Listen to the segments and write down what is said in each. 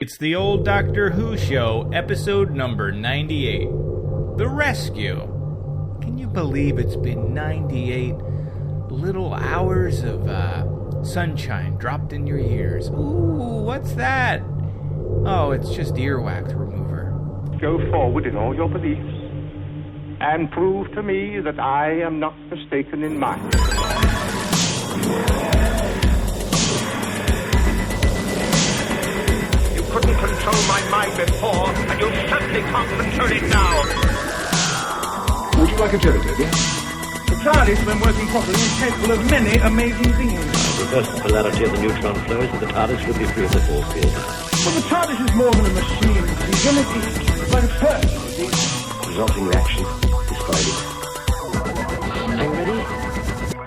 It's the old Doctor Who show, episode number 98, The Rescue. Can you believe it's been 98 little hours of sunshine dropped in your ears? Ooh, what's that? Oh, it's just earwax remover. Go forward in all your beliefs and prove to me that I am not mistaken in mine. Couldn't control my mind before, and you certainly can't control it now. Would you like a jelly, baby? The TARDIS, when working properly, is capable of many amazing things. Reverse the polarity of the neutron flows, and the TARDIS will be free of the force field. But the TARDIS is more than a machine. It's like a person. Resulting reaction described. Are you ready?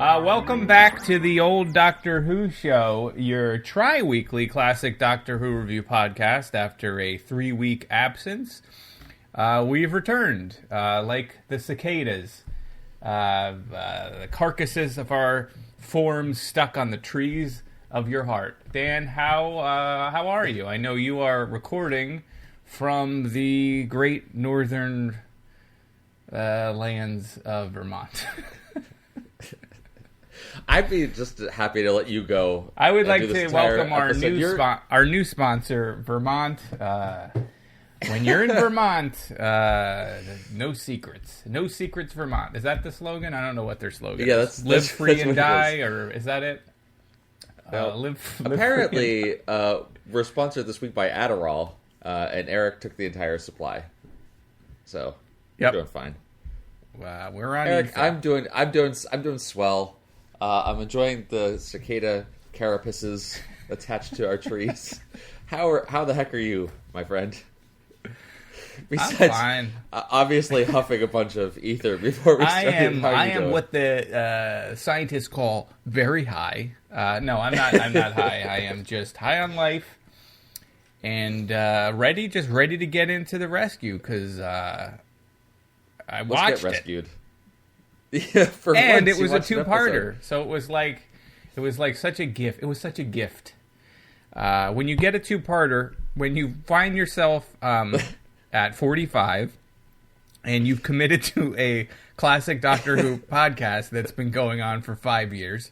Welcome back to the old Doctor Who show, your tri-weekly classic Doctor Who review podcast after a 3-week absence. We've returned, like the cicadas, the carcasses of our forms stuck on the trees of your heart. Dan, how are you? I know you are recording from the great northern lands of Vermont. I'd be just happy to let you go. I would like to welcome our new sponsor, Vermont. When you're in Vermont, no secrets. No secrets, Vermont. Is that the slogan? I don't know what their slogan is. Live free and die, or is that it? Apparently, we're sponsored this week by Adderall, and Eric took the entire supply. So, we're doing fine. We're on Eric, I'm doing swell. I'm enjoying the cicada carapaces attached to our trees. How the heck are you, my friend? Besides, I'm fine. Obviously huffing a bunch of ether before we started. I am what the scientists call very high. No, I'm not high. I am just high on life and ready to get into the rescue because I watched Let's get rescued. Yeah, and it was a two-parter, so it was like such a gift. It was such a gift. When you get a two-parter, when you find yourself at 45, and you've committed to a classic Doctor Who podcast that's been going on for 5 years,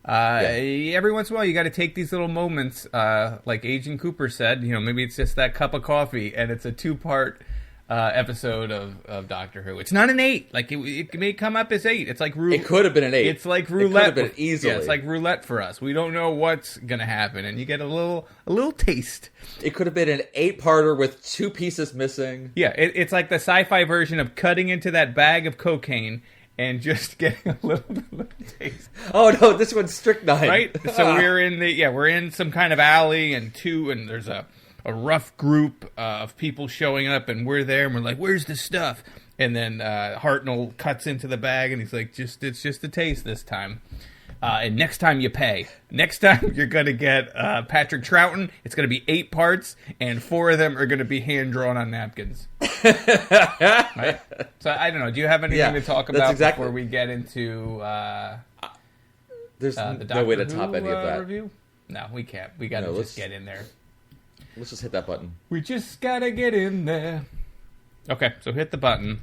every once in a while you got to take these little moments, like Agent Cooper said. You know, maybe it's just that cup of coffee, and it's a two-part episode of Doctor Who. It's not an 8. Like it may come up as 8. It's like roulette. It could have been an 8. It's like roulette. It could have been easily. Yeah, it's like roulette for us. We don't know what's gonna happen, and you get a little taste. It could have been an 8-parter with 2 pieces missing. Yeah, it's like the sci-fi version of cutting into that bag of cocaine and just getting a little taste. Oh no, this one's strychnine. Right? So we're in some kind of alley, and there's a rough group of people showing up, and we're there, and we're like, "Where's the stuff?" And then Hartnell cuts into the bag, and he's like, "It's just a taste this time. And next time you pay. Next time you're gonna get Patrick Troughton. It's gonna be 8 parts, and 4 of them are gonna be hand drawn on napkins." Right? So I don't know. Do you have anything to talk about before we get into? There's the no way to Doctor top Who, any of that. review? No, we can't. We gotta just get in there. Let's just hit that button. We just gotta get in there. Okay, so hit the button.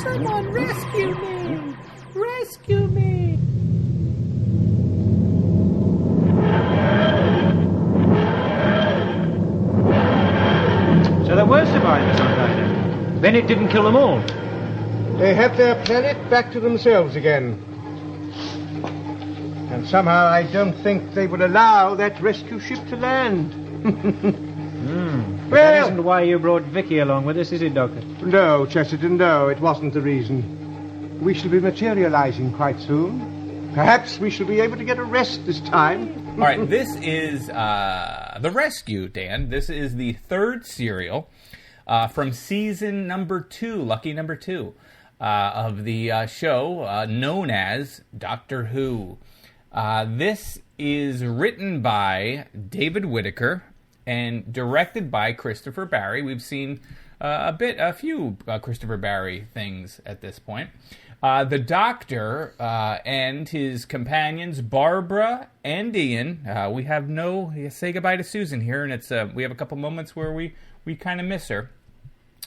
Someone rescue me! Rescue me! So there were survivors on Dido. Then it didn't kill them all. They have their planet back to themselves again. And somehow I don't think they would allow that rescue ship to land. That isn't why you brought Vicky along with us, is it, Doctor? No, Chesterton, no, it wasn't the reason. We shall be materializing quite soon. Perhaps we shall be able to get a rest this time. All right, this is The Rescue, Dan. This is the 3rd serial from season number 2, lucky number 2, of the show known as Doctor Who. This is written by David Whittaker and directed by Christopher Barry. We've seen a few Christopher Barry things at this point. The Doctor and his companions, Barbara and Ian. We say goodbye to Susan here, and it's we have a couple moments where we kind of miss her.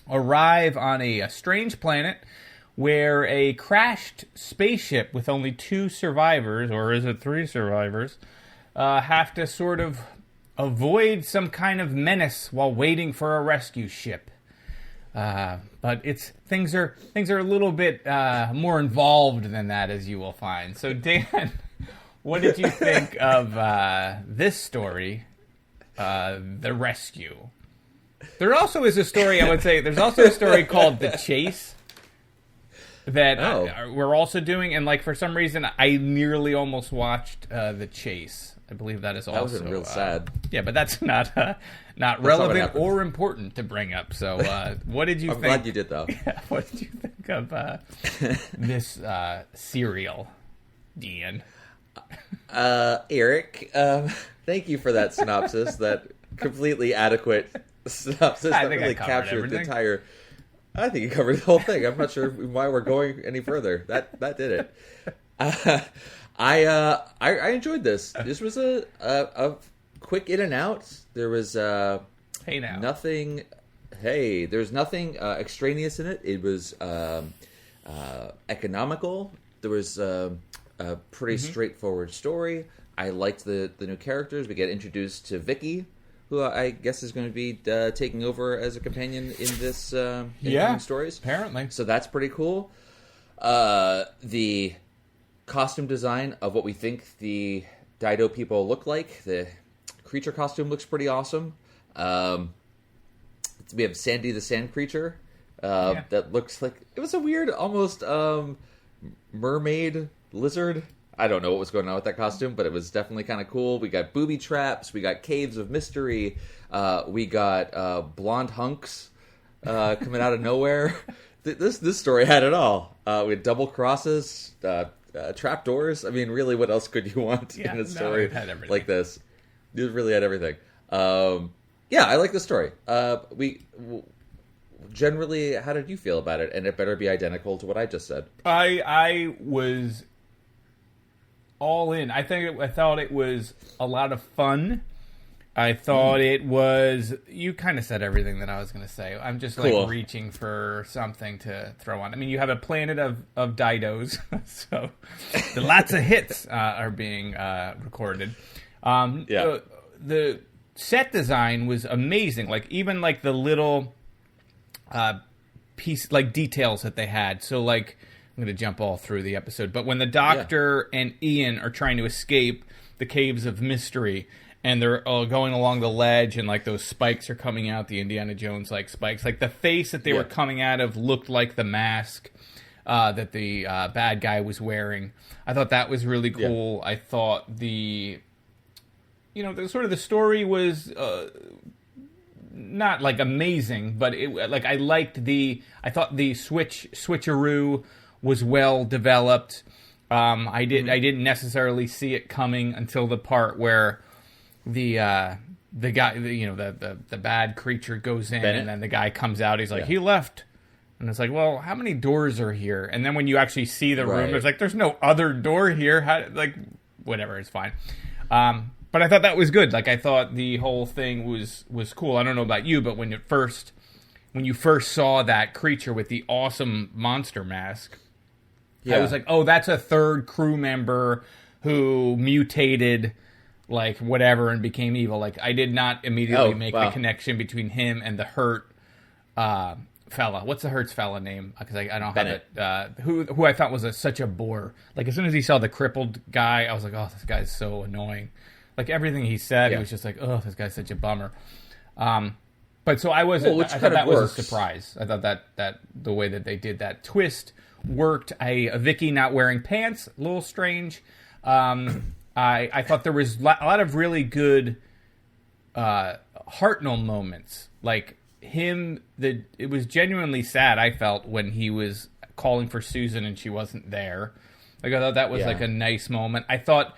Arrive on a strange planet where a crashed spaceship with only 2 survivors, or is it 3 survivors, have to sort of avoid some kind of menace while waiting for a rescue ship. But things are a little bit more involved than that, as you will find. So, Dan, what did you think of this story, The Rescue? There also is a story, I would say, there's also a story called The Chase that we're also doing, and like for some reason I nearly almost watched The Chase. I believe that is also... That was real sad. Yeah, but that's not relevant or important to bring up. So what did you think? I'm glad you did, though. Yeah, what did you think of this serial, Ian? Eric, thank you for that synopsis, that completely adequate synopsis that really captured the entire... I think you covered the whole thing. I'm not sure why we're going any further. That did it. I enjoyed this. This was a quick in and out. There was nothing. Hey, there's nothing extraneous in it. It was economical. There was a pretty straightforward story. I liked the new characters. We get introduced to Vicky, who I guess is going to be taking over as a companion in this incoming stories. Apparently. So that's pretty cool. The costume design of what we think the Dido people look like. The creature costume looks pretty awesome. We have Sandy the Sand Creature that looks like... It was a weird, almost mermaid lizard. I don't know what was going on with that costume, but it was definitely kind of cool. We got booby traps. We got caves of mystery. We got blonde hunks coming out of nowhere. This story had it all. We had double crosses, trap doors. I mean, really, what else could you want in a story like this? It really had everything. I like the story. Generally, how did you feel about it? And it better be identical to what I just said. I was all in. I thought it was a lot of fun. I thought it was... You kind of said everything that I was going to say. I'm just reaching for something to throw on. I mean, you have a planet of Didos, so lots of hits are being recorded. The set design was amazing. Like even like the little piece, like details that they had. So like, I'm going to jump all through the episode, but when the Doctor and Ian are trying to escape the caves of mystery, and they're going along the ledge, and like those spikes are coming out, the Indiana Jones like spikes, like the face that they were coming out of looked like the mask that the bad guy was wearing. I thought that was really cool. I thought the sort of the story was not like amazing, but it like I thought the switcheroo was well developed. I didn't necessarily see it coming until the part where the guy, the bad creature goes in, Bennett. And then the guy comes out. He's like, he left, and it's like, well, how many doors are here? And then when you actually see the room, there's like, there's no other door here. Whatever, it's fine. But I thought that was good. Like I thought the whole thing was cool. I don't know about you, but when you first saw that creature with the awesome monster mask, I was like, oh, that's a third crew member who mutated, like, whatever, and became evil. Like, I did not immediately make the connection between him and the Hurt fella. What's the Hurt's fella name? Because I don't Bennett. have it. Who I thought was such a bore. Like, as soon as he saw the crippled guy, I was like, oh, this guy's so annoying. Like, everything he said, it was just like, oh, this guy's such a bummer. But so I wasn't... I thought that was a surprise. I thought that the way that they did that twist worked. Vicky not wearing pants, a little strange. I thought there was a lot of really good Hartnell moments. Like it was genuinely sad, I felt, when he was calling for Susan and she wasn't there. Like I thought that was like a nice moment. I thought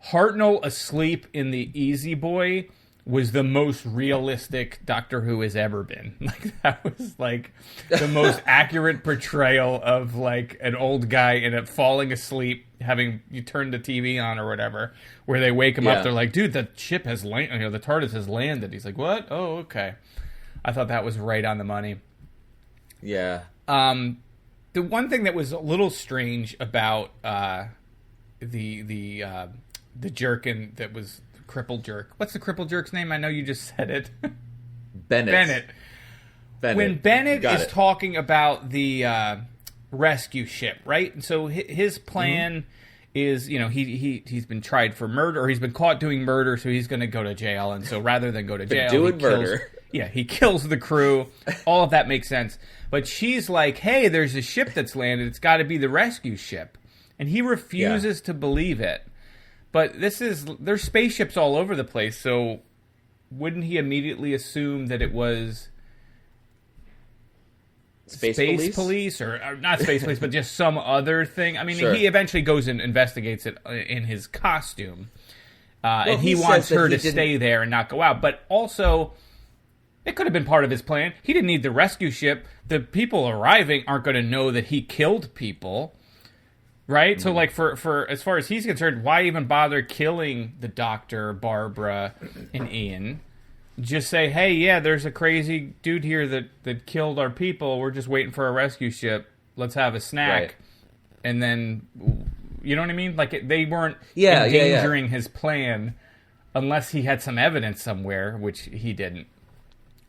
Hartnell asleep in the Easy Boy was the most realistic Doctor Who has ever been. Like, that was like the most accurate portrayal of like an old guy falling asleep, having you turn the TV on or whatever, where they wake him up. They're like, dude, the ship has landed. You know, the TARDIS has landed. He's like, what? Oh, okay. I thought that was right on the money. Yeah. The one thing that was a little strange about the jerkin that was crippled jerk. What's the crippled jerk's name? I know you just said it. Bennett. When Bennett is talking about the rescue ship, right? And so his plan is, you know, he's been tried for murder, or he's been caught doing murder, so he's going to go to jail. And so rather than go to jail, he kills the crew. All of that makes sense. But she's like, hey, there's a ship that's landed. It's got to be the rescue ship. And he refuses to believe it. But there's spaceships all over the place, so wouldn't he immediately assume that it was Space Police? Or not Space Police, but just some other thing? I mean, he eventually goes and investigates it in his costume. And he wants her to stay there and not go out. But also, it could have been part of his plan. He didn't need the rescue ship. The people arriving aren't going to know that he killed people. Right? So, like, for as far as he's concerned, why even bother killing the Doctor, Barbara, and Ian? Just say, hey, yeah, there's a crazy dude here that killed our people. We're just waiting for a rescue ship. Let's have a snack. Right. And then, you know what I mean? Like, they weren't endangering his plan unless he had some evidence somewhere, which he didn't.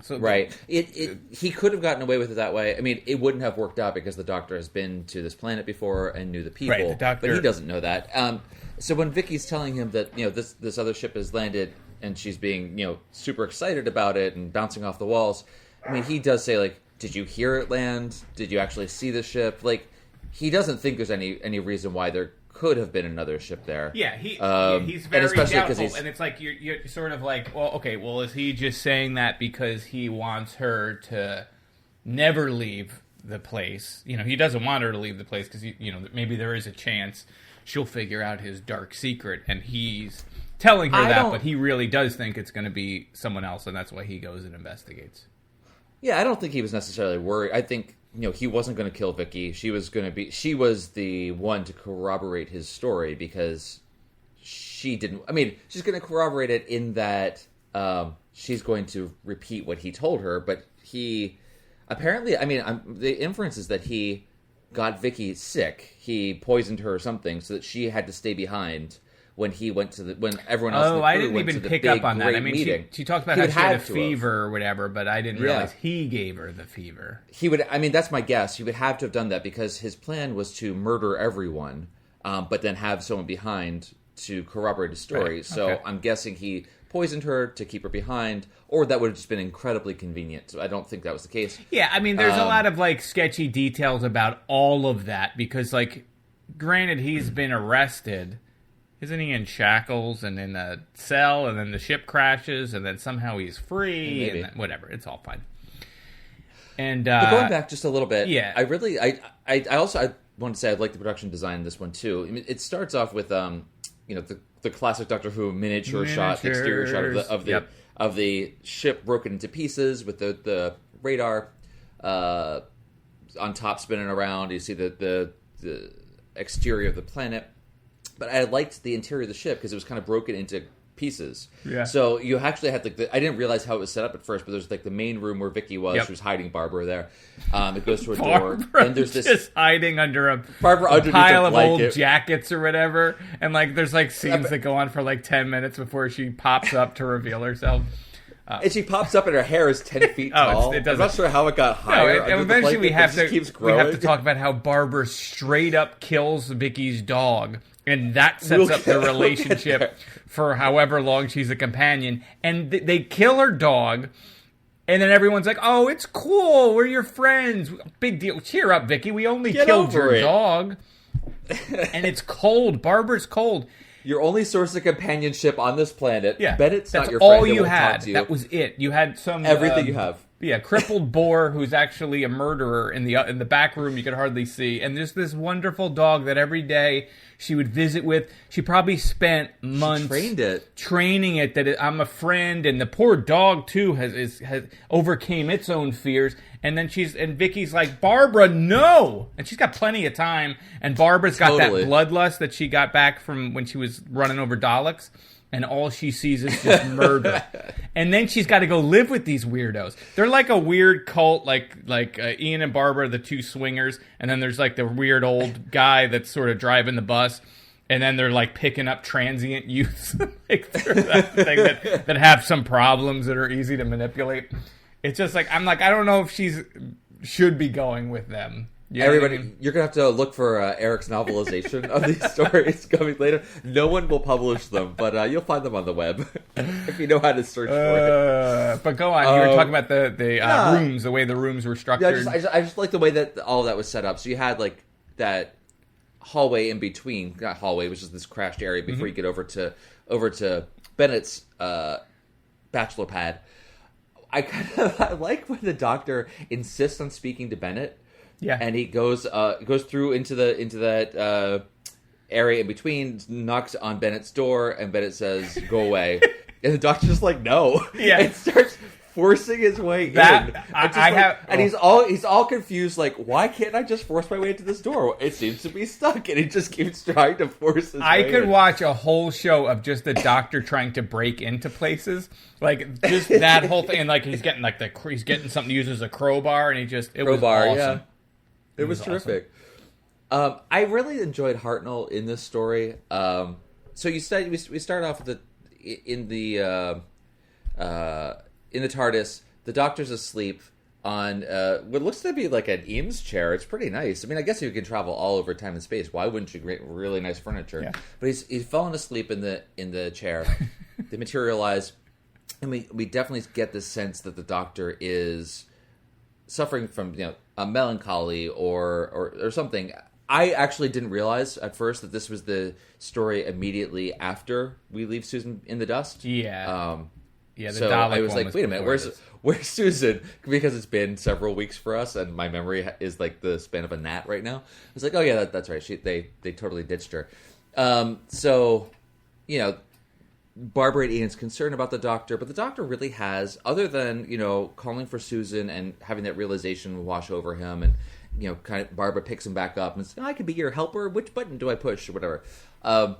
So right. He could have gotten away with it that way. I mean, it wouldn't have worked out because the Doctor has been to this planet before and knew the people. Right, the Doctor, but he doesn't know that. So when Vicky's telling him that, you know, this other ship has landed and she's being, you know, super excited about it and bouncing off the walls, I mean, he does say, like, did you hear it land? Did you actually see the ship? Like, he doesn't think there's any reason why there could have been another ship there. Yeah, he's very doubtful, and it's like you're sort of like, well, okay, well, is he just saying that because he wants her to never leave the place? You know, he doesn't want her to leave the place because you know, maybe there is a chance she'll figure out his dark secret, and he's telling her that, but he really does think it's going to be someone else, and that's why he goes and investigates. Yeah, I don't think he was necessarily worried. I think, you know, he wasn't going to kill Vicky. She was the one to corroborate his story because she didn't. I mean, she's going to corroborate it in that she's going to repeat what he told her. But he apparently, I mean, the inference is that he got Vicky sick. He poisoned her or something, so that she had to stay behind when he went to when everyone else. I didn't even pick up on that. I mean, she talked about how she had a fever or whatever, but I didn't realize he gave her the fever. He would. I mean, that's my guess. He would have to have done that because his plan was to murder everyone, but then have someone behind to corroborate his story. Right. So I'm guessing he poisoned her to keep her behind, or that would have just been incredibly convenient. So I don't think that was the case. Yeah, I mean, there's a lot of like sketchy details about all of that because, like, granted, he's been arrested. Isn't he in shackles and in a cell, and then the ship crashes, and then somehow he's free, and then, whatever. It's all fine. And but going back just a little bit, yeah, I want to say I like the production design in this one too. I mean, it starts off with you know, the classic Doctor Who miniature shot, the exterior shot of the ship broken into pieces with the radar on top spinning around. You see the exterior of the planet. But I liked the interior of the ship because it was kind of broken into pieces. Yeah. So you actually had like I didn't realize how it was set up at first, but there's like the main room where Vicky was. She was hiding Barbara there. It goes to a door. And there's this just hiding under a pile of old jackets or whatever. And like there's like scenes that go on for like 10 minutes before she pops up to reveal herself. And she pops up and her hair is 10 feet tall. I'm not sure how it got higher. No, eventually we have to talk about how Barbara straight up kills Vicky's dog. And that sets up the relationship for however long she's a companion. And they kill her dog. And then everyone's like, oh, it's cool. We're your friends. Big deal. Cheer up, Vicky. We only killed your dog. And it's cold. Barbara's cold. Your only source of companionship on this planet. Yeah. Bennett's not your friend. That's all you had. That was it. You had some... Everything you have. crippled boar who's actually a murderer in the back room you could hardly see, and just this wonderful dog that every day she would visit with. She probably spent months training it that I'm a friend, and the poor dog too has overcame its own fears. And then Vicky's like, Barbara, no! And she's got plenty of time, and Barbara's got that bloodlust that she got back from when she was running over Daleks. And all she sees is just murder. And then she's got to go live with these weirdos. They're like a weird cult, like Ian and Barbara, the two swingers. And then there's like the weird old guy that's sort of driving the bus. And then they're like picking up transient youths like through that thing that have some problems that are easy to manipulate. It's just like, I'm like, I don't know if should be going with them. Everybody, you're going to have to look for Eric's novelization of these stories coming later. No one will publish them, but you'll find them on the web if you know how to search for it. But go on. You were talking about the rooms, the way the rooms were structured. Yeah, I just like the way that all of that was set up. So you had like that hallway in between, not hallway, which is this crashed area before you get over to Bennett's bachelor pad. I like when the doctor insists on speaking to Bennett. Yeah, and he goes through into that area in between, knocks on Bennett's door, and Bennett says, "Go away," and the doctor's just like, "No," and starts forcing his way in. And he's all confused, like, "Why can't I just force my way into this door? It seems to be stuck," and he just keeps trying to force his way I could in. watch a whole show of just the doctor trying to break into places, like just that whole thing, and like he's getting something to use as a crowbar, and it was awesome. Yeah. It was terrific. Awesome. I really enjoyed Hartnell in this story. So we start off with in the TARDIS. The Doctor's asleep on what looks to be like an Eames chair. It's pretty nice. I mean, I guess if you can travel all over time and space, why wouldn't you get really nice furniture? Yeah. But he's fallen asleep in the chair. They materialize, and we definitely get the sense that the Doctor is suffering from a melancholy or something. I actually didn't realize at first that this was the story immediately after we leave Susan in the dust. Yeah. So I was like, wait a minute, where's Susan? Because it's been several weeks for us, and my memory is like the span of a gnat right now. I was like, oh yeah, that's right. They totally ditched her. Barbara and Ian's concerned about the Doctor, but the Doctor really has, other than, calling for Susan and having that realization wash over him, and, kind of Barbara picks him back up and says, I could be your helper, which button do I push, or whatever. For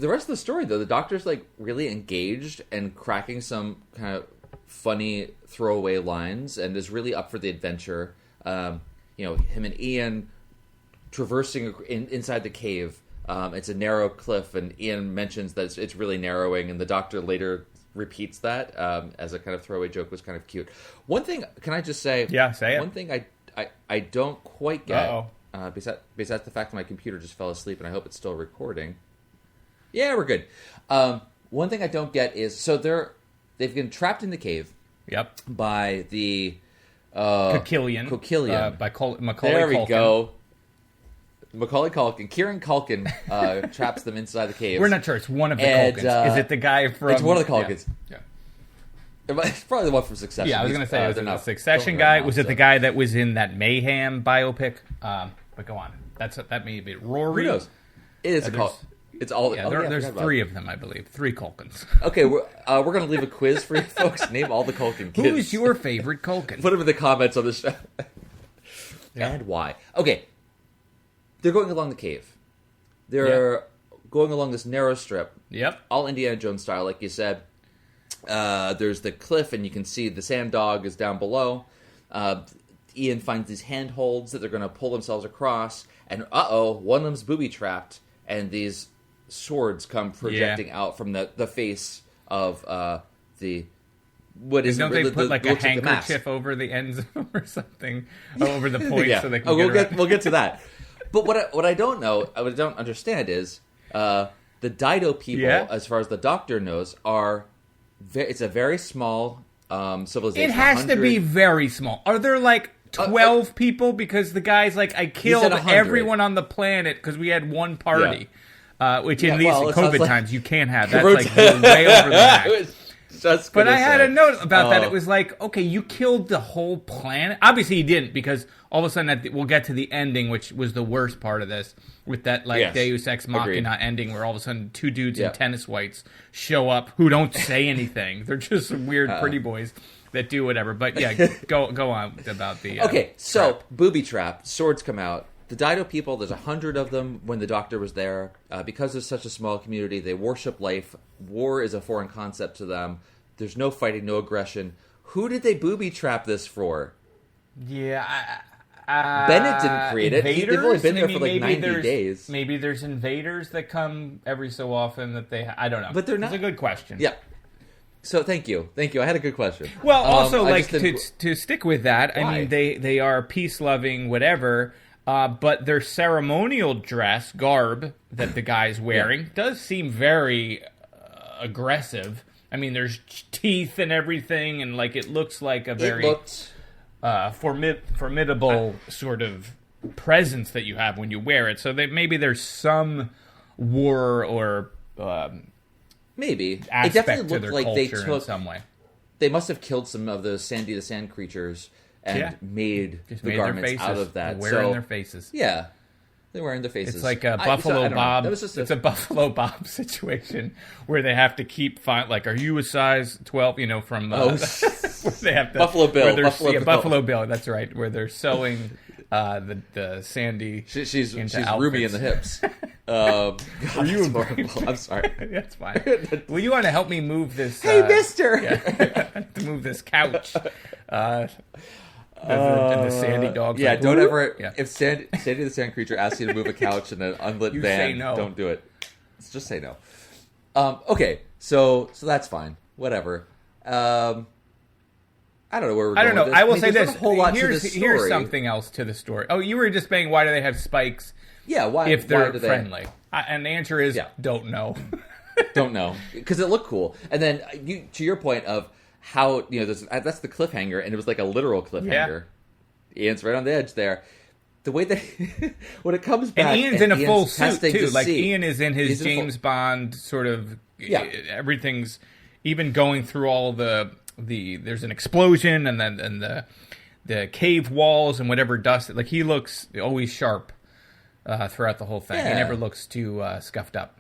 the rest of the story, though, the Doctor's, like, really engaged and cracking some kind of funny throwaway lines, and is really up for the adventure. Him and Ian traversing inside the cave. It's a narrow cliff, and Ian mentions that it's really narrowing, and the Doctor later repeats that as a kind of throwaway joke. Was kind of cute. One thing, can I just say? Yeah, say it. One thing I don't quite get, besides the fact that my computer just fell asleep, and I hope it's still recording. Yeah, we're good. One thing I don't get is, so they've been trapped in the cave. Yep. By the Kokillian. By Macaulay There we Culkin. go. Macaulay Culkin, Kieran Culkin traps them inside the cave. We're not sure. It's one of the Culkins. Is it the guy from... It's one of the Culkins. Yeah. It's probably the one from Succession. Yeah, I was going to say, was it the Succession guy? Was it the guy that was in that Mayhem biopic? But go on. That may be Rory. Who knows? It is a cult. It's all... Yeah, there's three of them, I believe. 3 Culkins. Okay, we're going to leave a quiz for you folks. Name all the Culkin kids. Who is your favorite Culkin? Put them in the comments on the show. And why. Okay. They're going along the cave. They're going along this narrow strip. Yep. All Indiana Jones style, like you said. There's the cliff, and you can see the sand dog is down below. Ian finds these handholds that they're going to pull themselves across. And one of them's booby-trapped. And these swords come projecting out from the face of the... What is Don't they put like a handkerchief over the ends or something? Over the points so they can we'll get to that. But what I don't know, what I don't understand is the Dido people, as far as the Doctor knows, it's a very small civilization. It has to be very small. Are there like 12 people? Because the guy's like, I killed everyone on the planet because we had one party. Which in these COVID times you can't have. That's like way over the max. Just But gonna I had say. a note about that. Oh. It was like, okay, you killed the whole planet. Obviously, he didn't, because all of a sudden, we'll get to the ending, which was the worst part of this, with that Yes. Deus Ex Machina Agreed. ending, where all of a sudden 2 dudes Yeah. in tennis whites show up who don't say anything. They're just some weird pretty boys that do whatever. But yeah, go on about the Okay, so trap. booby trap, swords come out. The Dido people, there's 100 of them when the Doctor was there. Because there's such a small community, they worship life. War is a foreign concept to them. There's no fighting, no aggression. Who did they booby trap this for? Yeah. Bennett didn't create it. They've only been there for like 90 there's- days. Maybe there's invaders that come every so often that they. I don't know. But they're not- It's a good question. Yeah. So thank you. I had a good question. Well, also, I like, just didn't- to stick with that, I Why? mean, they are peace-loving, whatever, but their ceremonial dress, garb, that the guy's wearing does seem very aggressive. I mean, there's teeth and everything, and, like, it looks like a It very looked... formidable sort of presence that you have when you wear it. So maybe there's some war or Maybe. It aspect definitely to looked their like culture they in took... some way. They must have killed some of the Sandy the Sand creatures and Yeah. made Just the made their garments faces. out of that. They're wearing So, their faces. yeah. They're wearing their faces. It's like a I Buffalo don't know. Bob. That was just It's a Buffalo Bob situation where they have to keep like, are you a size 12? You know, from where they have to, Buffalo Bill, where they're- Buffalo Bill. Buffalo Bill. That's right. Where they're sewing the Sandy. She's into roomy in the outfits. hips. God, you that's a- horrible. I'm sorry. That's fine. Well, you want to help me move this? Hey, mister! Yeah, to move this couch. And the Sandy dog's Yeah, like, don't "Whoop." ever... Yeah. If Sandy the Sand Creature asks you to move a couch in an unlit You van, say no. don't do it. Just say no. Okay, so that's fine. Whatever. I don't know where we're going I don't know. with this. I will mean, say there's this. not a whole lot Here's to this here's story. something else to the story. Oh, you were just saying, why do they have spikes Yeah, why? if why they're do they- friendly? And the answer is, Yeah. don't know. Don't know, because it looked cool. And then to your point of how that's the cliffhanger, and it was like a literal cliffhanger. Ian's right on the edge there. The way that when it comes back, And Ian's in a full suit testing too. to Like see- Ian is in his he's in a full- James Bond sort of. Yeah. Everything's even going through all the. There's an explosion and then the cave walls and whatever dust. Like he looks always sharp throughout the whole thing. He Yeah. never looks too scuffed up.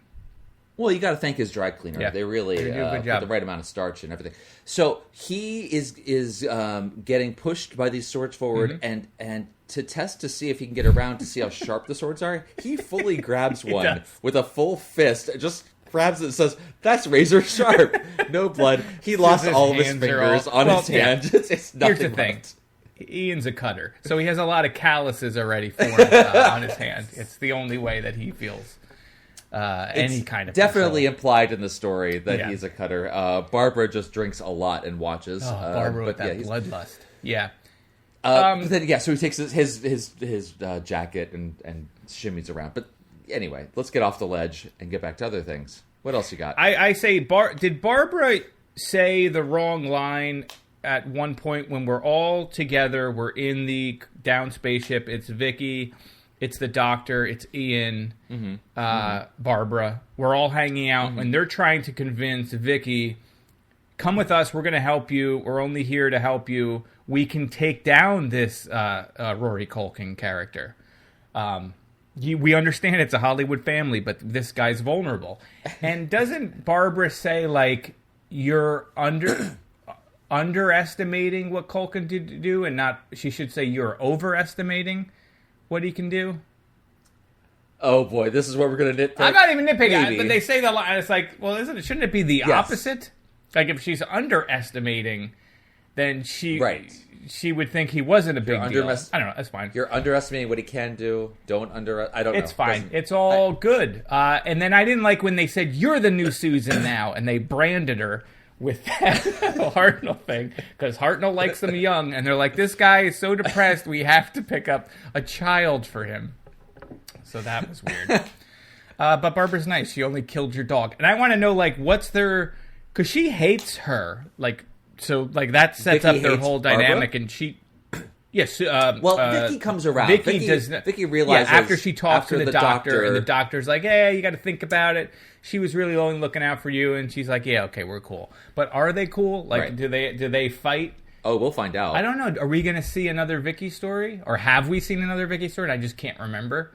Well, you got to thank his dry cleaner. Yeah. They really They do a good put job. the right amount of starch and everything. So he is getting pushed by these swords forward, Mm-hmm. and to test to see if he can get around to see how sharp the swords are, he fully grabs one does. with a full fist. Just grabs it and says, "That's razor sharp." No blood. He lost his all of his hands are fingers all- on Well, his yeah. hand. It's nothing Here's the thing. left. Ian's a cutter, so he has a lot of calluses already formed on his hand. It's the only way that he feels any It's kind of definitely control. implied in the story that Yeah. he's a cutter. Barbara just drinks a lot and watches. Barbara with but yeah, that he's- bloodlust. Yeah. But then, yeah, so he takes his jacket and shimmies around. But anyway, let's get off the ledge and get back to other things. What else you got? I say, did Barbara say the wrong line at one point when we're all together? We're in the down spaceship. It's Vicky, it's the Doctor, it's Ian, Barbara. We're all hanging out, and they're trying to convince Vicky, come with us. We're going to help you. We're only here to help you. We can take down this Rory Culkin character. We understand it's a Hollywood family, but this guy's vulnerable. And doesn't Barbara say, like, you're underestimating what Culkin did do, and not, she should say you're overestimating what he can do? Oh boy, this is what we're gonna nitpick. I'm not even nitpicking, Maybe. but they say the line, and it's like, well, shouldn't it be the Yes. opposite? Like, if she's underestimating, then she would think he wasn't a big deal. I don't know, that's fine. You're underestimating what he can do. Don't I don't know. It's fine. Doesn't- It's all good. And then I didn't like when they said, you're the new Susan now, and they branded her with that Hartnell thing, because Hartnell likes them young, and they're like, this guy is so depressed, we have to pick up a child for him. So that was weird. But Barbara's nice. She only killed your dog. And I want to know, like, what's their... Because she hates her. Like, so, like, that sets Vicky up their hates whole Barbara? dynamic, and she... Yes. Vicky comes around. Vicky realizes after she talks to the doctor, and the doctor's like, "Hey, you got to think about it. She was really only looking out for you," and she's like, "Yeah, okay, we're cool." But are they cool? Like, Right. do they fight? Oh, we'll find out. I don't know. Are we going to see another Vicky story, or have we seen another Vicky story? And I just can't remember.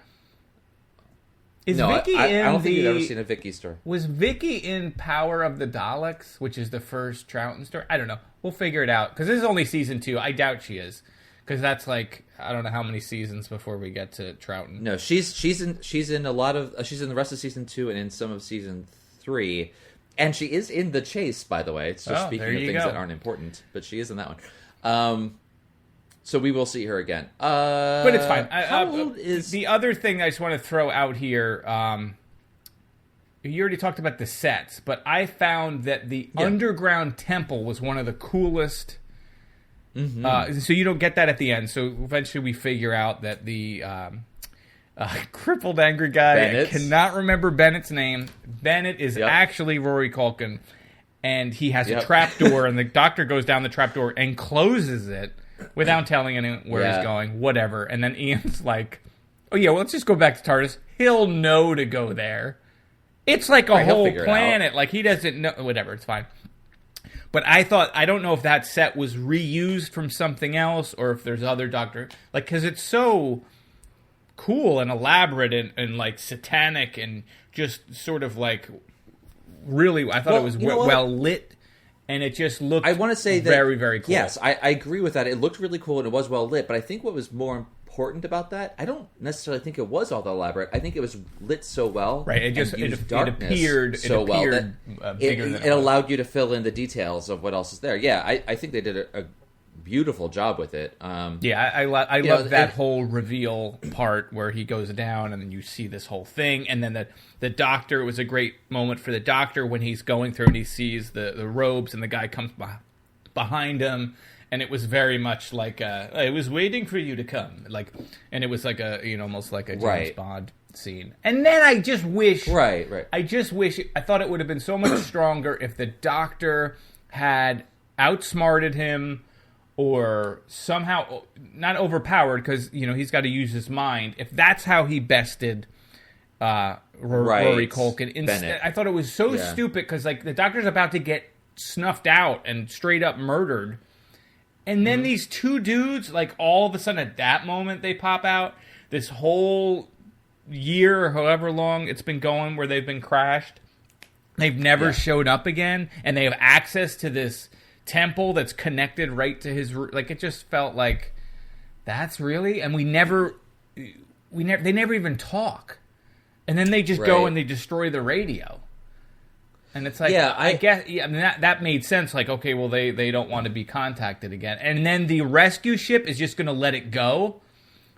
Is No, Vicky I in don't think you've ever seen a Vicky story. Was Vicky in Power of the Daleks, which is the first Troughton story? I don't know. We'll figure it out because this is only season 2. I doubt she is because that's like I don't know how many seasons before we get to Troughton. No, she's in a lot of she's in the rest of season 2 and in some of season 3, and she is in The Chase. By the way, it's just speaking of things that aren't important, but she is in that one. So we will see her again. But it's fine. How old is the other thing I just want to throw out here? You already talked about the sets, but I found that the underground temple was one of the coolest. Mm-hmm. So you don't get that at the end. So eventually we figure out that the crippled angry guy, I cannot remember Bennett's name. Bennett is actually Rory Culkin, and he has a trap door, and the doctor goes down the trap door and closes it without telling anyone where he's going, whatever. And then Ian's like, "Oh yeah, well, let's just go back to TARDIS. He'll know to go there. It's like a whole planet. Like he doesn't know. Whatever, it's fine." But I don't know if that set was reused from something else or if there's other Doctor, like, because it's so cool and elaborate and like satanic and just sort of like really. I thought it was well lit. And it just looked, I want to say very, very cool. Yes, I agree with that. It looked really cool and it was well lit. But I think what was more important about that, I don't necessarily think it was all that elaborate. I think it was lit so well. Right. It appeared so well that bigger than it allowed you to fill in the details of what else is there. Yeah, I think they did a beautiful job with it. I love that whole reveal part where he goes down and then you see this whole thing, and then the doctor. It was a great moment for the doctor when he's going through and he sees the robes and the guy comes behind him, and it was very much like I was waiting for you to come, like, and it was like almost like a James Bond scene. And then I just wish, I thought it would have been so much stronger if the doctor had outsmarted him. Or somehow not overpowered because he's got to use his mind. If that's how he bested Rory Culkin, I thought it was so stupid because like the doctor's about to get snuffed out and straight up murdered, and then these two dudes, like all of a sudden at that moment they pop out. This whole year, or however long it's been going, where they've been crashed, they've never showed up again, and they have access to this temple that's connected right to his, like, it just felt like that's really, and they never even talk, and then they just go and they destroy the radio, and it's like, I guess, I mean that made sense, like, okay, well they don't want to be contacted again, and then the rescue ship is just going to let it go.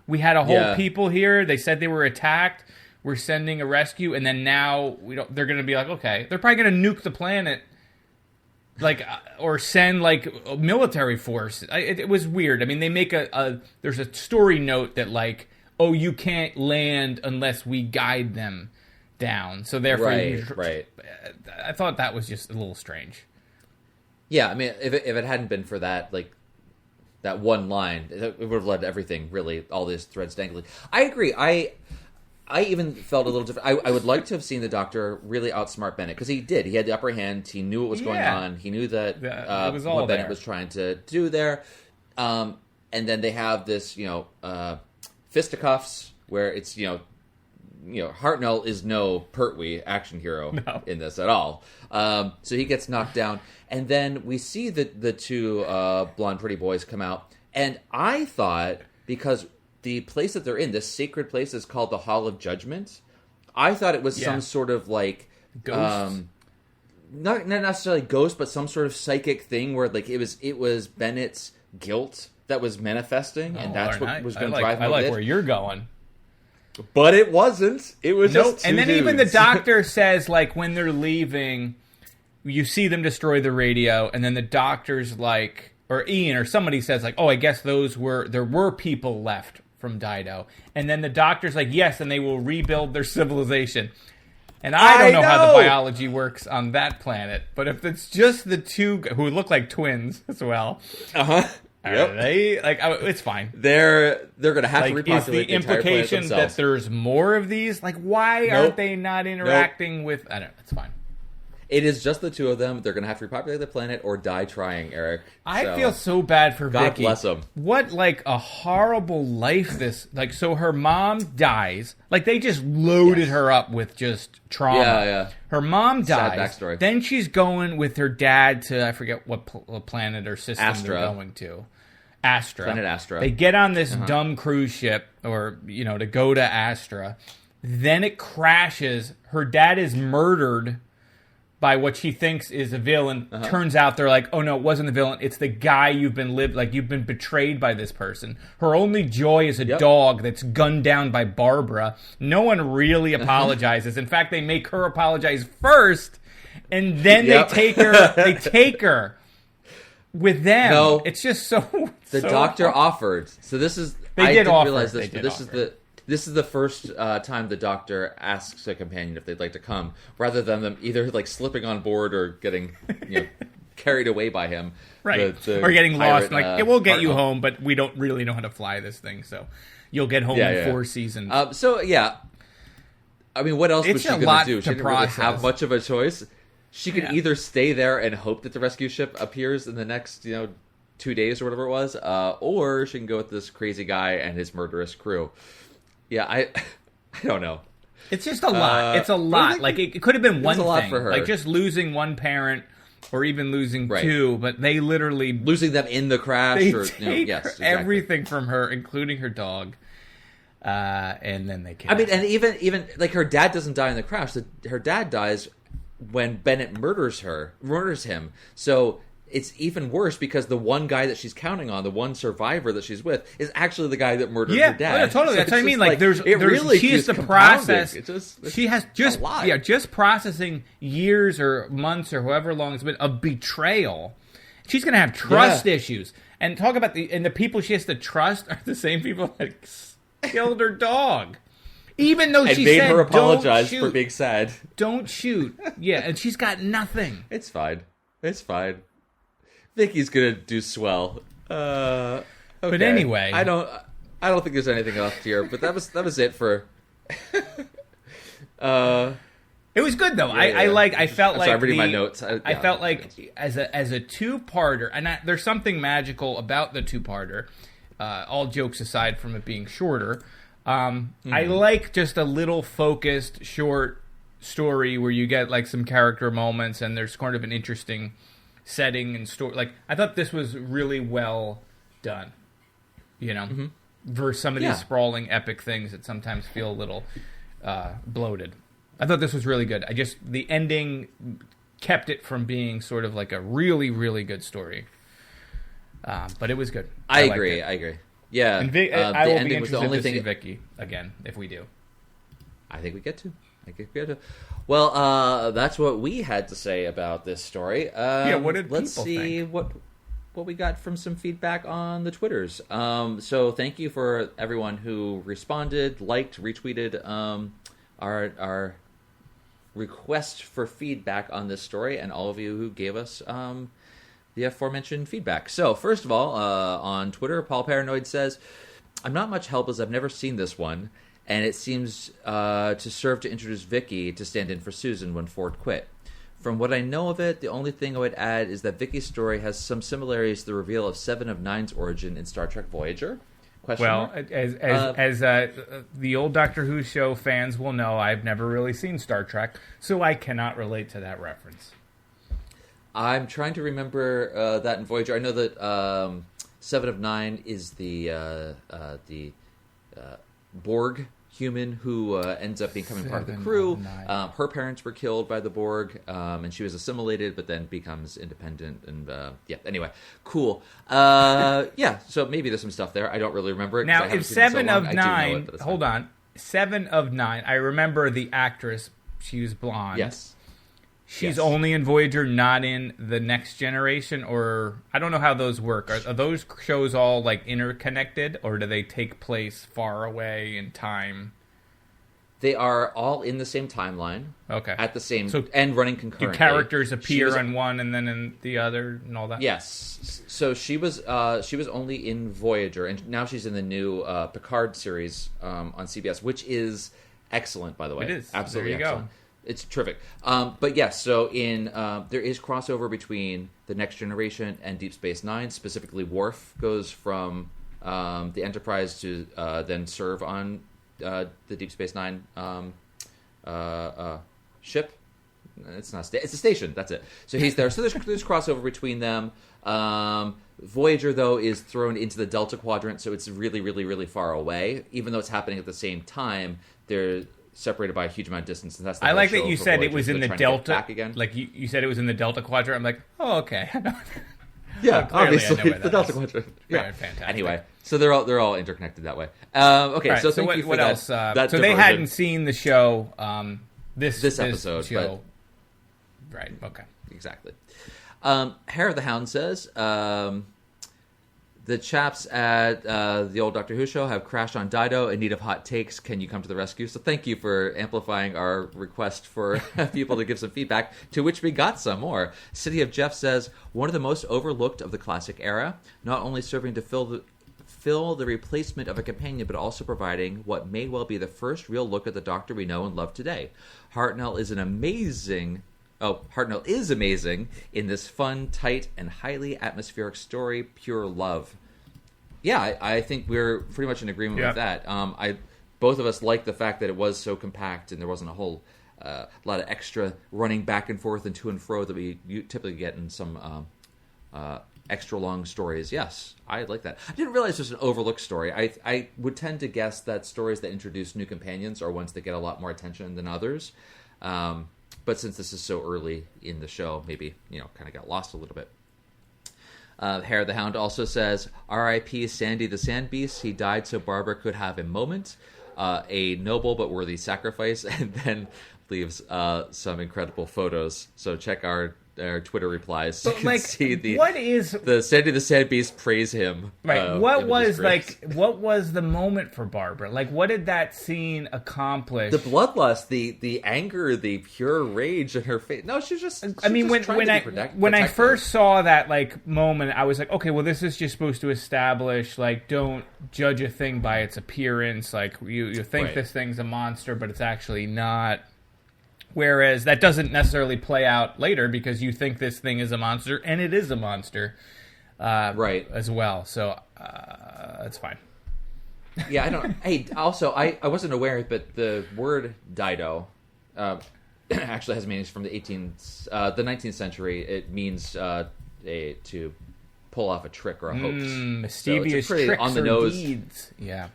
We had a whole people here, they said they were attacked, we're sending a rescue, and then now they're going to be like, okay, they're probably going to nuke the planet. Like, or send, like, a military force. It was weird. I mean, they make there's a story note that, like, oh, you can't land unless we guide them down. So, therefore... Right. I thought that was just a little strange. Yeah, I mean, if it hadn't been for that, like, that one line, it would have led to everything, really, all these threads dangling. I agree. I even felt a little different. I would like to have seen the doctor really outsmart Bennett, because he did. He had the upper hand. He knew what was going on. He knew that what Bennett was trying to do there. And then they have this, fisticuffs, where it's, Hartnell is no Pertwee action hero in this at all. So he gets knocked down. And then we see the two blonde pretty boys come out. And I thought, because the place that they're in, this sacred place, is called the Hall of Judgment. I thought it was some sort of like ghost, not necessarily ghost, but some sort of psychic thing where like it was Bennett's guilt that was manifesting, and that's what was going to drive him. I like where you're going, but it wasn't. It was just two and then dudes. Even the doctor says, like, when they're leaving, you see them destroy the radio, and then the doctor's like, or Ian or somebody says, like, oh, I guess there were people left from Dido. And then the doctor's like, yes, and they will rebuild their civilization. And I don't know how the biology works on that planet, but if it's just the two who look like twins as well, Yep. Are they like? It's fine. They're going to have to Like, repopulate is the the entire planet implication that themselves. there's more of these? Like, why Nope. aren't they not interacting with? I don't know. It's fine. It is just the two of them. They're going to have to repopulate the planet or die trying, Eric. I feel so bad for God Vicky. bless 'em. What like a horrible life this like. So her mom dies. Like they just loaded her up with just trauma. Yeah. Her mom Sad dies. backstory. Then she's going with her dad to I forget what planet or system Astra. they're going to. Astra. Planet Astra. They get on this dumb cruise ship, or to go to Astra. Then it crashes. Her dad is murdered by what she thinks is a villain. Turns out they're like, oh no, it wasn't the villain. It's the guy you've been betrayed by this person. Her only joy is a dog that's gunned down by Barbara. No one really apologizes. In fact, they make her apologize first, and then they take her. They take her with them. No. It's just so. The doctor offered. So this is. They I did didn't offer. realize this, They but did this is offer. this is the first time the doctor asks a companion if they'd like to come, rather than them either like slipping on board or getting carried away by him. Right. The or getting pirate, lost. Like, it will get you Cardinal. home, but we don't really know how to fly this thing, so you'll get home Yeah, in yeah. 4 seasons. So yeah, I mean, what else was It's she a going lot to do? She to didn't really have process. much of a choice. She could Yeah. either stay there and hope that the rescue ship appears in the next 2 days or whatever it was, or she can go with this crazy guy and his murderous crew. Yeah, I don't know. It's just a lot. It's a but I lot. think Like, it could have been was one a lot thing. for her. Like, just losing one parent or even losing Right. two, but they literally Losing them in the crash, they or take yes, her- exactly. everything from her, including her dog, and then they kill I mean, and even like her dad doesn't die in the crash. Her dad dies when Bennett murders him. So it's even worse because the one guy that she's counting on, the one survivor that she's with, is actually the guy that murdered her dad. Yeah, totally. So That's what I it's mean. just Like, there's really she has keeps to compounding. process. It's She has just a lot. just processing years or months or however long it's been of betrayal. She's gonna have trust issues. And talk about the people she has to trust are the same people that killed her dog. Even though and she made said, her apologize "Don't for shoot. being sad. Don't shoot." Yeah, and she's got nothing. It's fine. It's fine. Vicky's gonna do swell. Okay. But anyway. I don't think there's anything left here. But that was it for. It was good though. Yeah. I felt I'm like sorry, I'm reading my notes. I felt like as a two-parter, and there's something magical about the two-parter. All jokes aside from it being shorter, I like just a little focused short story where you get like some character moments and there's kind of an interesting setting and story. Like, I thought this was really well done. Versus some of these sprawling epic things that sometimes feel a little bloated. I thought this was really good. The ending kept it from being sort of like a really, really good story. But it was good. I liked agree. it. I agree. Yeah, And the I will be ending was interested the only to see thing. Vicky again if we do. I think we get to. Well, that's what we had to say about this story. What did let's people see think? what we got from some feedback on the Twitters. So thank you for everyone who responded, liked, retweeted our request for feedback on this story, and all of you who gave us the aforementioned feedback. So first of all, on Twitter, Paul Paranoid says, "I'm not much help as I've never seen this one, and it seems to serve to introduce Vicky to stand in for Susan when Ford quit. From what I know of it, the only thing I would add is that Vicky's story has some similarities to the reveal of Seven of Nine's origin in Star Trek Voyager." Well, as the old Doctor Who show fans will know, I've never really seen Star Trek, so I cannot relate to that reference. I'm trying to remember that in Voyager. I know that Seven of Nine is the Borg human who ends up becoming part of the crew. Her parents were killed by the Borg, and she was assimilated, but then becomes independent. And anyway, cool. So maybe there's some stuff there. I don't really remember it. Now, if Seven of Nine, hold on, Seven of Nine, I remember the actress. She was blonde. Yes. She's only in Voyager, not in the Next Generation, or I don't know how those work. Are those shows all like interconnected, or do they take place far away in time? They are all in the same timeline. Okay. At the same So and running Do concurrently. characters She appear was- in one and then in the other and all that? Yes. So she was only in Voyager, and now she's in the new Picard series on CBS, which is excellent, by the way. It is. Absolutely There you go. excellent. It's terrific. But yes, so in there is crossover between the Next Generation and Deep Space Nine. Specifically, Worf goes from the Enterprise to then serve on the Deep Space Nine ship. It's not. It's a station. That's it. So he's there. So there's crossover between them. Voyager, though, is thrown into the Delta Quadrant, so it's really, really, really far away. Even though it's happening at the same time, they're separated by a huge amount of distance. And that's the I whole like show that you for said it Voyager, was so in they're the trying to get Delta. back again. Like you said it was in the Delta Quadrant. I'm like, oh, okay. Yeah, clearly I obviously know where the that Delta is. Quadrant. Right, Yeah, fantastic. Anyway, so they're all interconnected that way. Okay, All right, so thank what, you for what that. else? that so they diversion. hadn't seen the show. This episode, show. Right. Okay. Exactly. Hair of the Hound says the chaps at the old Doctor Who show have crashed on Dido in need of hot takes. Can you come to the rescue? So thank you for amplifying our request for people to give some feedback, to which we got some more. City of Jeff says, one of the most overlooked of the classic era, not only serving to fill the replacement of a companion, but also providing what may well be the first real look at the Doctor we know and love today. Hartnell is amazing in this fun, tight, and highly atmospheric story, pure love. Yeah, I think we're pretty much in agreement with that. Both of us like the fact that it was so compact and there wasn't a whole lot of extra running back and forth and to and fro that we typically get in some extra long stories. Yes, I like that. I didn't realize it was an overlooked story. I would tend to guess that stories that introduce new companions are ones that get a lot more attention than others. But since this is so early in the show, maybe, kind of got lost a little bit. Hair of the Hound also says, R.I.P. Sandy the Sand Beast. He died so Barbara could have a moment. A noble but worthy sacrifice. And then leaves some incredible photos. So check our Twitter replies. But you can see the Sandy the Sand Beast praise him. Right. What was the moment for Barbara? Like, what did that scene accomplish? The bloodlust, the anger, the pure rage in her face. No, she's just. When I first saw that moment, I was like, okay, well, this is just supposed to establish don't judge a thing by its appearance. Like you think this thing's a monster, but it's actually not. Whereas that doesn't necessarily play out later because you think this thing is a monster, and it is a monster, as well. So that's fine. Yeah, I don't. Hey, also, I wasn't aware, but the word Dido actually has meanings from the 19th century. It means to pull off a trick or a hoax. Mischievous so tricks on the or nose. deeds. Yeah.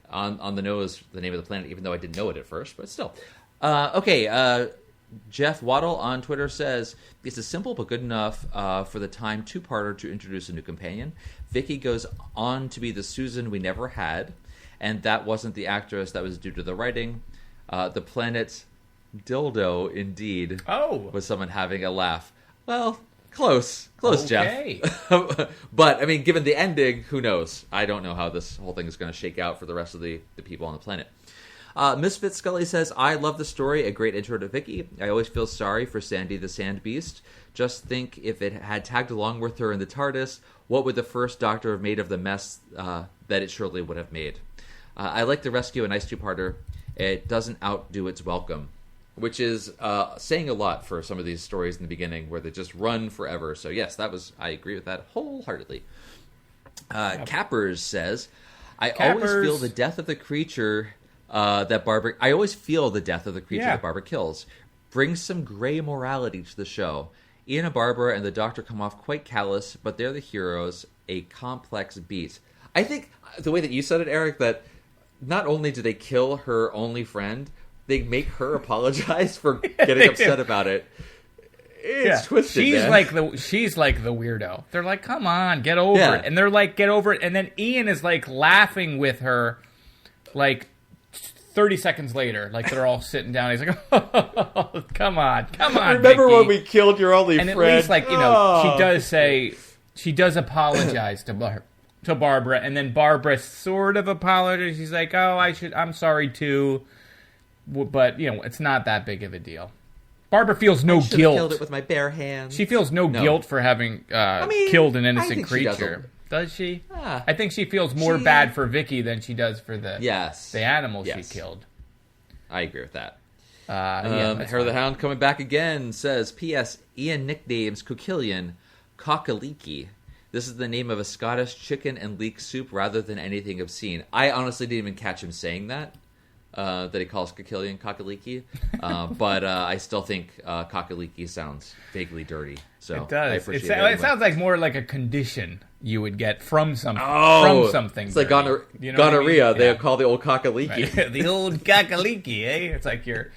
On the nose, the name of the planet, even though I didn't know it at first, but still. Okay, Jeff Waddle on Twitter says, it's a simple but good enough for the time two-parter to introduce a new companion. Vicky goes on to be the Susan we never had, and that wasn't the actress, that was due to the writing. The planet's dildo, indeed, was someone having a laugh. Well, close, okay. Jeff. But, I mean, given the ending, who knows? I don't know how this whole thing is going to shake out for the rest of the people on the planet. Misfit Scully says, I love the story, a great intro to Vicky. I always feel sorry for Sandy the Sand Beast. Just think if it had tagged along with her in the TARDIS, what would the first Doctor have made of the mess that it surely would have made? I like the rescue, a nice two-parter. It doesn't outdo its welcome, which is saying a lot for some of these stories in the beginning where they just run forever. So yes, I agree with that wholeheartedly. Cappers says, I always feel the death of the creature... that Barbara kills brings some gray morality to the show. Ian and Barbara and the Doctor come off quite callous, but they're the heroes, a complex beat. I think the way that you said it, Eric, that not only do they kill her only friend, they make her apologize for getting upset about it. It's twisted, She's like the weirdo. They're like, come on, get over it. And they're like, get over it. And then Ian is like laughing with her, 30 seconds later, they're all sitting down. He's like, oh, come on, remember Vicky. when we killed your only friend? And at least, she does apologize to Barbara, and then Barbara sort of apologizes. She's like, oh, I'm sorry too. but it's not that big of a deal. Barbara feels no Should've guilt. Killed it with my bare hands. She feels no guilt for having killed an innocent creature. Does she? I think she feels more bad for Vicky than she does for the animal she killed. I agree with that. Hair of the Hound coming back again says, P.S. Ian nicknames Coquillion Cockaliki. This is the name of a Scottish chicken and leek soup rather than anything obscene. I honestly didn't even catch him saying that he calls Coquillion Cockaliki. But I still think Cockaliki sounds vaguely dirty. So it does. I appreciate it. It sounds like more like a condition you would get from something. From something. It's like gonorrhea. Gonorrhea. They call the old Cockaliki. Right. The old Cockaliki, eh? It's like your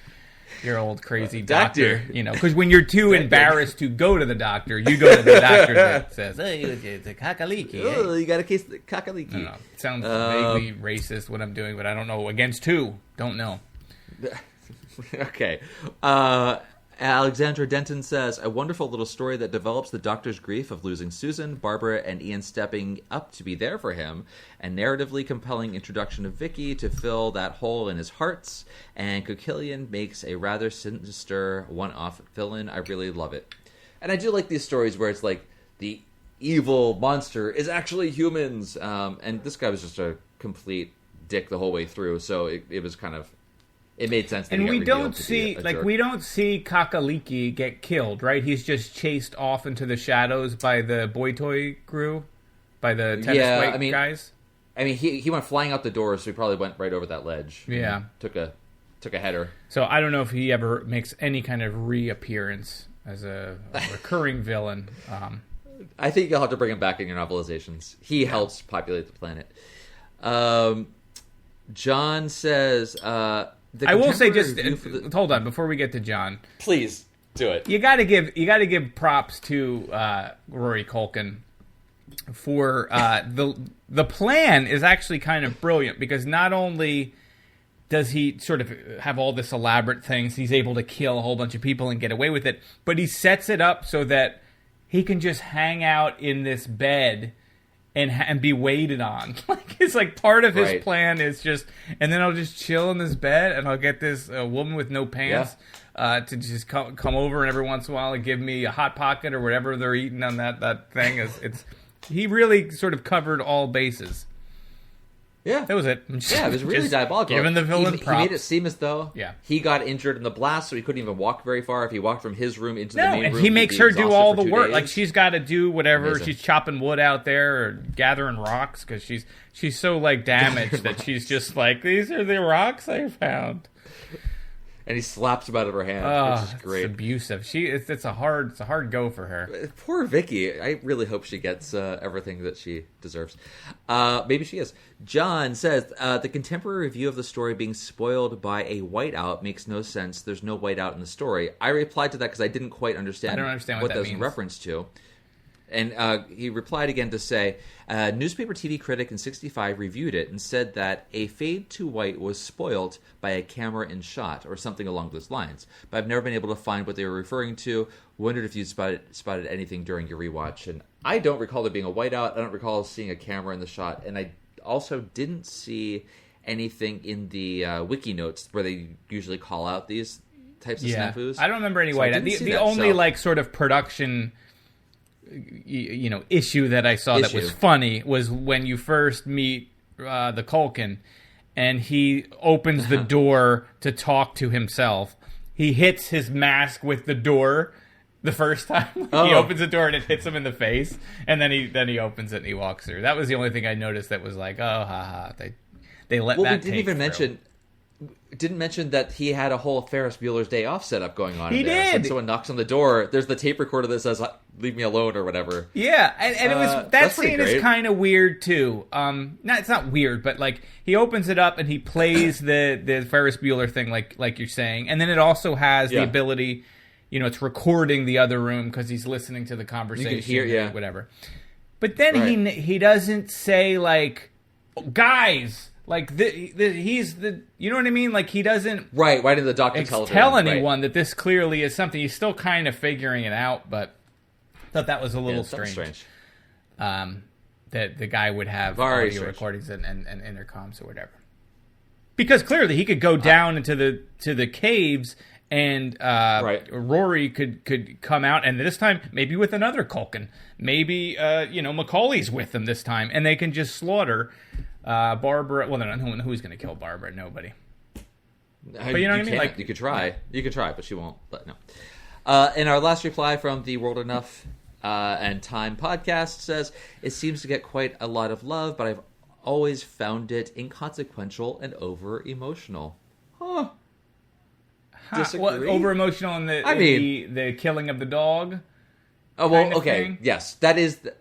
old crazy doctor. Because when you're too embarrassed to go to the doctor, you go to the doctor that says, "Hey, it's a Cockaliki." Oh, you got a case of the Cockaliki. No. It sounds vaguely racist what I'm doing, but I don't know against who. Don't know. Okay. Alexandra Denton says, a wonderful little story that develops the doctor's grief of losing Susan, Barbara, and Ian stepping up to be there for him, and narratively compelling introduction of Vicky to fill that hole in his hearts, and Coquillion makes a rather sinister one-off villain. I really love it. And I do like these stories where it's like the evil monster is actually humans, and this guy was just a complete dick the whole way through, so it was kind of... It made sense. And we don't see Cockaliki get killed, right? He's just chased off into the shadows by the boy toy crew, by the tennis guys. I mean, he went flying out the door, so he probably went right over that ledge. Yeah, took a header. So I don't know if he ever makes any kind of reappearance as a recurring villain. I think you'll have to bring him back in your novelizations. He helps populate the planet. John says. I will say, hold on before we get to John. Please do it. You got to give props to Rory Culkin for the plan is actually kind of brilliant, because not only does he sort of have all this elaborate things, he's able to kill a whole bunch of people and get away with it, but he sets it up so that he can just hang out in this bed and be waited on. It's like part of his plan is just, and then I'll just chill in this bed and I'll get this woman with no pants to just come over and every once in a while and give me a Hot Pocket or whatever they're eating on that thing. He really sort of covered all bases. Yeah. That was it. Yeah, it was really diabolical. Giving the villain props. He made it seem as though he got injured in the blast, so he couldn't even walk very far. If he walked from his room into the main room, he makes her do all the work. Days. Like, she's got to do whatever. Amazing. She's chopping wood out there or gathering rocks, because she's so, like, damaged that she's just like, these are the rocks I found. And he slaps him out of her hand, which is great. It's abusive. It's a hard go for her. Poor Vicky. I really hope she gets everything that she deserves. Maybe she is. John says, the contemporary review of the story being spoiled by a whiteout makes no sense. There's no whiteout in the story. I replied to that because I didn't quite understand, what that was means. in reference to. And he replied again to say, newspaper TV critic in 1965 reviewed it and said that a fade to white was spoilt by a camera in shot, or something along those lines. But I've never been able to find what they were referring to. Wondered if you spotted anything during your rewatch. And I don't recall there being a whiteout. I don't recall seeing a camera in the shot. And I also didn't see anything in the wiki notes where they usually call out these types of snafus. I don't remember any whiteout. The only like sort of production issue that I saw that was funny was when you first meet the Culkin and he opens the door to talk to himself. He hits his mask with the door the first time. He opens the door and it hits him in the face, and then he opens it and he walks through. That was the only thing I noticed that was like, oh, haha. They let that. We didn't mention that he had a whole Ferris Bueller's Day Off setup going on. He did. So when someone knocks on the door, there's the tape recorder that says "Leave me alone" or whatever. Yeah, and it was that scene is kind of weird too. It's not weird, but like he opens it up and he plays the Ferris Bueller thing, like you're saying, and then it also has the ability, it's recording the other room because he's listening to the conversation. You can hear, whatever. But then he doesn't say like, guys. Like he's the, you know what I mean? Like he doesn't why did the doctor tell anyone that this clearly is something? He's still kind of figuring it out, but I thought that was a little strange. That the guy would have audio recordings and intercoms or whatever. Because clearly he could go down into the caves, and Rory could come out, and this time maybe with another Culkin, maybe Macaulay's with them this time, and they can just slaughter Barbara. Well, who's going to kill Barbara? Nobody. But you know what I mean? Like, you could try, but she won't. But no. And our last reply from the World Enough and Time podcast says, "It seems to get quite a lot of love, but I've always found it inconsequential and over emotional." Huh. Disagree? What, over emotional in the killing of the dog? Oh well, okay, thing? Yes, that is the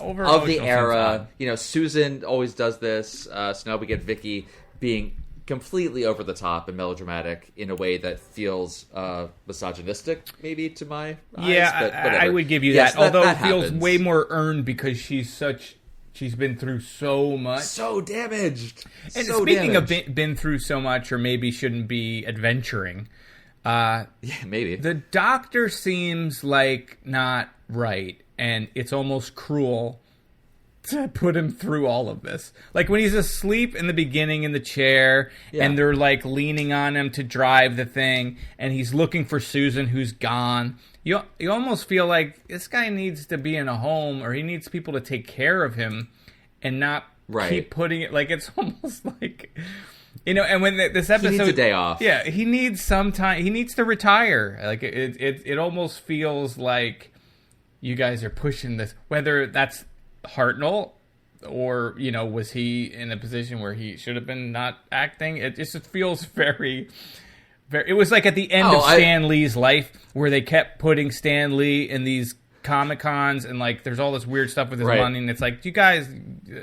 over of the era. Susan always does this. So now we get Vicky being completely over the top and melodramatic in a way that feels misogynistic, maybe to my eyes. But I would give you that. Although it feels way more earned because she's been through so much. So damaged. And speaking of been through so much, or maybe shouldn't be adventuring, maybe. The doctor seems like not right, and it's almost cruel to put him through all of this. Like when he's asleep in the beginning in the chair, and they're like leaning on him to drive the thing, and he's looking for Susan who's gone. You almost feel like this guy needs to be in a home, or he needs people to take care of him, and not keep putting it. Like it's almost like, And when this episode, he needs a day off. Yeah, he needs some time. He needs to retire. Like it almost feels like you guys are pushing this. Whether that's Hartnell, or was he in a position where he should have been not acting? It just feels very. It was like at the end of Stan Lee's life, where they kept putting Stan Lee in these Comic-Cons, and like there's all this weird stuff with his money, and it's like, you guys,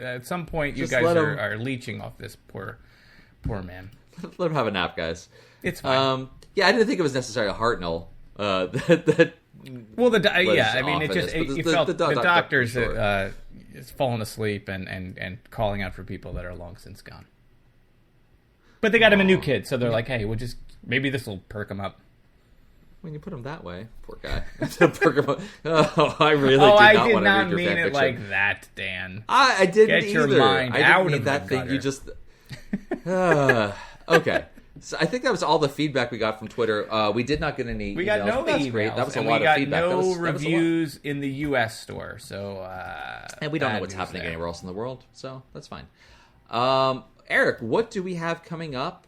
at some point, you guys are leeching off this poor man. Let him have a nap, guys. It's fine. I didn't think it was necessarily Hartnell. Well, you felt the doctor's is falling asleep and calling out for people that are long since gone. But they got him a new kid, so they're like, hey, maybe this will perk him up. When you put him that way, poor guy. Perk him up. I really did not want to read your fanfiction. I did not mean it like that, Dan. I didn't Get either. Your mind I out didn't of that thing. Gutter. You just okay. So I think that was all the feedback we got from Twitter. We did not get any. We got no That's emails. Great. That was a lot of feedback. No reviews in the U.S. store. So and we don't know what's happening anywhere else in the world. So that's fine. Eric, what do we have coming up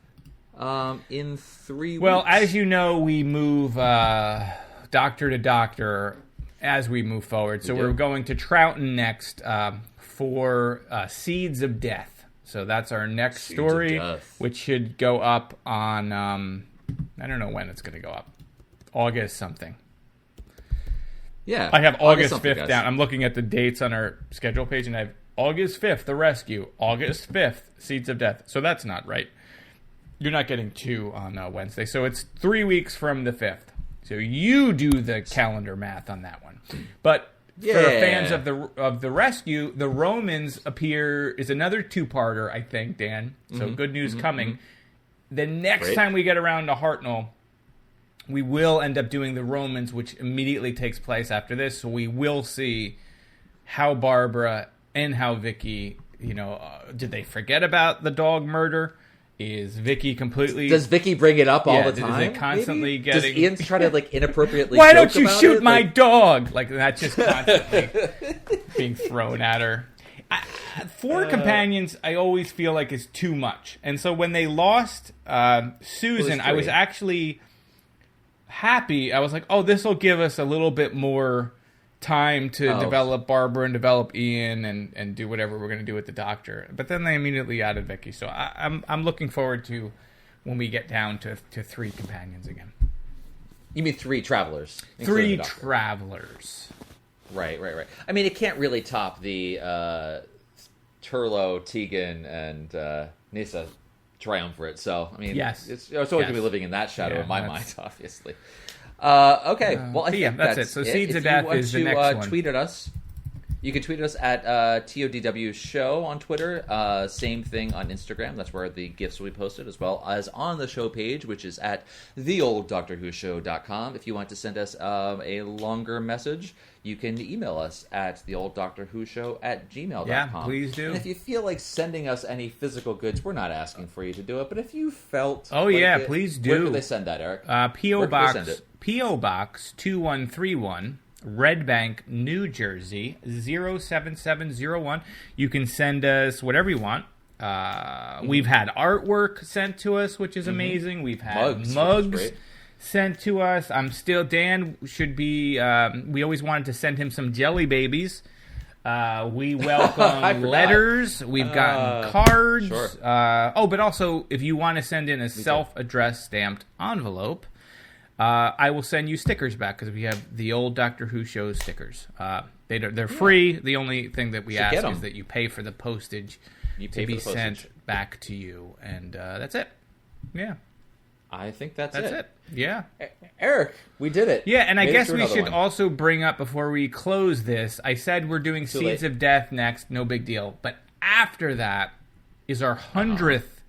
in 3 weeks? Well, as you know, we move doctor to doctor as we move forward. So we're going to Troughton next for Seeds of Death. So that's our next story, which should go up on, I don't know when it's going to go up. August something. Yeah. I have August 5th down. I'm looking at the dates on our schedule page, and I have August 5th, The Rescue. August 5th, Seeds of Death. So that's not right. You're not getting 2 on Wednesday. So it's 3 weeks from the 5th. So you do the calendar math on that one. But for fans of the Rescue, the Romans is another 2-parter, I think, Dan. So good news coming. The next time we get around to Hartnell, we will end up doing the Romans, which immediately takes place after this. So we will see how Barbara and how Vicky, did they forget about the dog murder? Is Vicky completely... Does Vicky bring it up all the time? Is it constantly getting... Does Ian try to, inappropriately Why don't you shoot my dog? Like, that's just constantly being thrown at her. 4 companions, I always feel like is too much. And so when they lost Susan, I was actually happy. I was like, oh, this will give us a little bit more time to develop Barbara and develop Ian and do whatever we're going to do with the doctor. But then they immediately added Vicky. So I'm looking forward to when we get down to 3 companions again. You mean 3 travelers? 3 travelers. Right. I mean, it can't really top the Turlo, Tegan, and Nissa triumvirate. So, I mean, it's always going to be living in that shadow in my mind, obviously. Okay, well, I think that's it. So Seeds of Death is the next one. Tweet at us. You can tweet us at TODW Show on Twitter. Same thing on Instagram. That's where the GIFs will be posted, as well as on the show page, which is at theolddoctorwhoshow.com. If you want to send us a longer message, you can email us at theolddoctorwhoshow@gmail.com. Yeah, please do. And if you feel like sending us any physical goods, we're not asking for you to do it, but if you felt... please do. Where can they send that, Eric? P.O. Box 2131, Red Bank, New Jersey 07701. You can send us whatever you want. We've had artwork sent to us, which is amazing. We've had mugs sent to us. Dan should be... we always wanted to send him some jelly babies. We welcome letters. We've gotten cards. Sure. But also, if you want to send in a self-addressed stamped envelope, I will send you stickers back, because we have the old Doctor Who show stickers. They're free. The only thing that we ask is that you pay for the postage to be sent back to you, and that's it. Yeah, I think that's it. Yeah, Eric, we did it. Yeah, and I guess we should also bring up, before we close this, I said we're doing Seeds of Death next. No big deal. But after that is our 100th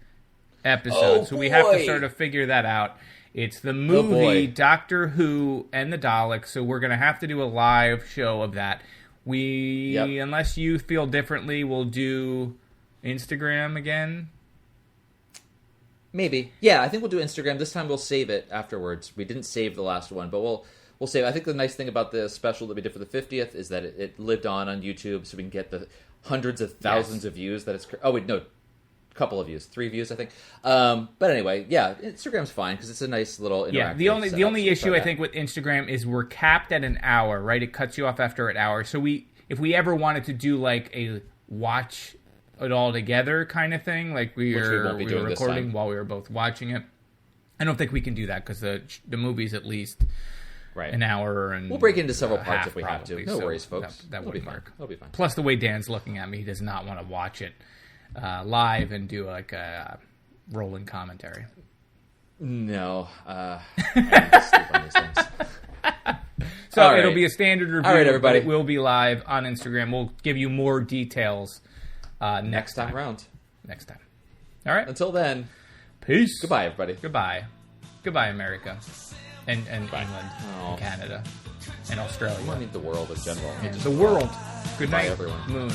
episode, so we have to sort of figure that out. It's the movie Doctor Who and the Daleks, so we're going to have to do a live show of that. Unless you feel differently, we'll do Instagram again. Maybe. Yeah, I think we'll do Instagram. This time we'll save it afterwards. We didn't save the last one, but we'll save it. I think the nice thing about the special that we did for the 50th is that it lived on YouTube, so we can get the hundreds of thousands of views. Couple of views, 3 views, I think. But anyway, yeah, Instagram's fine because it's a nice little interactive. Yeah, the only issue I think with Instagram is we're capped at an hour, right? It cuts you off after an hour. So if we ever wanted to do like a watch it all together kind of thing, like we were recording while we were both watching it, I don't think we can do that because the movie's at least an hour, and we'll break into several parts if we have to. No worries, folks. That wouldn't work. That'll be fine. Plus, the way Dan's looking at me, he does not want to watch it live and do like a rolling commentary. No, I don't sleep on these things. So it'll be a standard review. All right, everybody. It will be live on Instagram. We'll give you more details next time around. Next time. All right. Until then, peace. Goodbye, everybody. Goodbye, America, and England, and Canada, and Australia. I mean the world in general. Yeah, the world. Good night, everyone. Moon.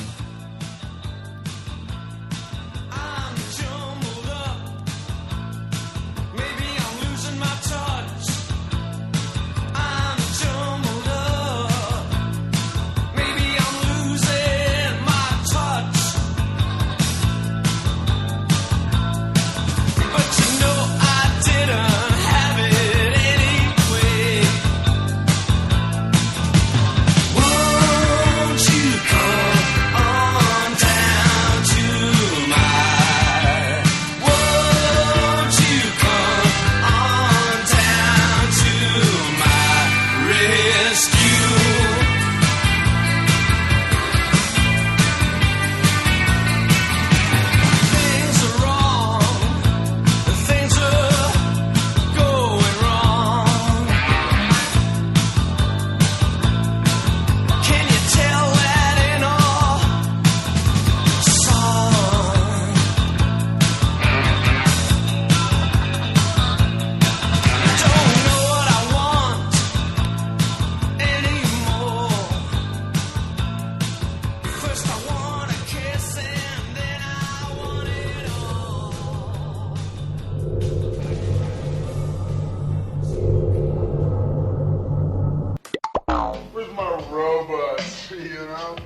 Where's my robot, you know?